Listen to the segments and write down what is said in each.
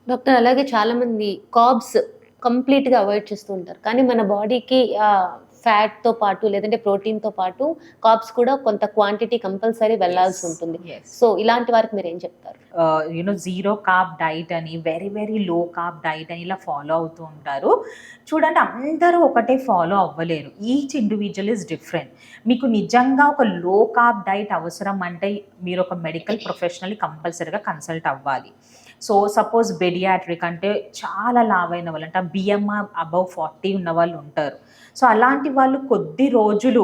Doctor అలాగే చాలామంది carbs కంప్లీట్‌గా అవాయిడ్ చేస్తూ ఉంటారు. కానీ మన బాడీకి ఫ్యాట్‌తో పాటు లేదంటే ప్రోటీన్‌తో పాటు కార్బ్స్ కూడా కొంత క్వాంటిటీ కంపల్సరీ యెస్. వెళ్ళాల్సుంటుంది. యెస్. సో, ఇలాంటి వారికి మీరేం చెప్తారు? జీరో కార్బ్ డైట్ అని, very very low carb diet అని ఇలా ఫాలో అవుతూ ఉంటారు. చూడండి, అందరూ ఒకటే ఫాలో అవ్వలేరు. Each individual is different. మీకు నిజంగా ఒక లో కార్బ్ డైట్ అవసరం అంటే మీరు ఒక మెడికల్ ప్రొఫెషనల్‌ని కంపల్సరీగా కన్సల్ట్ అవ్వాలి. సో, సపోజ్ బెడియాట్రిక్ అంటే చాలా లావైన వాళ్ళు, అంటే బిఎంఆర్ అబవ్ 40 ఉన్న వాళ్ళు ఉంటారు. సో, అలాంటి వాళ్ళు కొద్ది రోజులు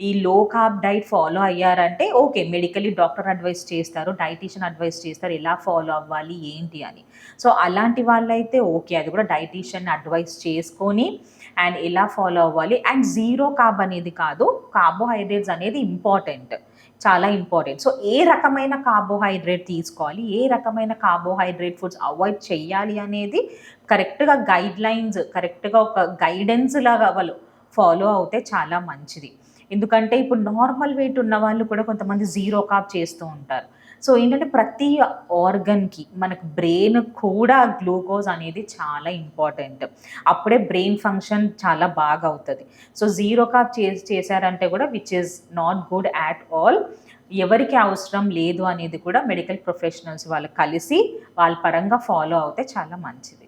ఈ లో కార్బ్ డైట్ ఫాలో అయ్యారంటే ఓకే, మెడికల్లీ డాక్టర్ అడ్వైస్ చేస్తారు, డైటీషియన్ అడ్వైస్ చేస్తారు ఎలా ఫాలో అవ్వాలి ఏంటి అని. సో అలాంటి వాళ్ళైతే ఓకే, అది కూడా డైటీషియన్ అడ్వైస్ చేసుకొని అండ్ ఎలా ఫాలో అవ్వాలి. అండ్ జీరో కార్బ్ అనేది కాదు, కార్బోహైడ్రేట్స్ అనేది ఇంపార్టెంట్, చాలా ఇంపార్టెంట్. సో ఏ రకమైన కార్బోహైడ్రేట్ తీసుకోవాలి, ఏ రకమైన కార్బోహైడ్రేట్ ఫుడ్స్ అవాయిడ్ చేయాలి అనేది కరెక్ట్గా గైడ్ లైన్స్, కరెక్ట్గా ఒక గైడెన్స్ లాగా వాళ్ళు ఫాలో అవుతే చాలా మంచిది. ఎందుకంటే ఇప్పుడు నార్మల్ వెయిట్ ఉన్న వాళ్ళు కూడా కొంతమంది జీరో కార్బ్ చేస్తూ ఉంటారు. సో ఏంటంటే ప్రతి ఆర్గన్కి, మనకు బ్రెయిన్ కూడా గ్లూకోజ్ అనేది చాలా ఇంపార్టెంట్. అప్పుడే బ్రెయిన్ ఫంక్షన్ చాలా బాగా అవుతుంది. సో జీరో కార్బ్ చేశారంటే కూడా which is not good at all. ఎవరికి అవసరం లేదు అనేది కూడా మెడికల్ ప్రొఫెషనల్స్ వాళ్ళు కలిసి వాళ్ళ పరంగా ఫాలో అవుతే చాలా మంచిది.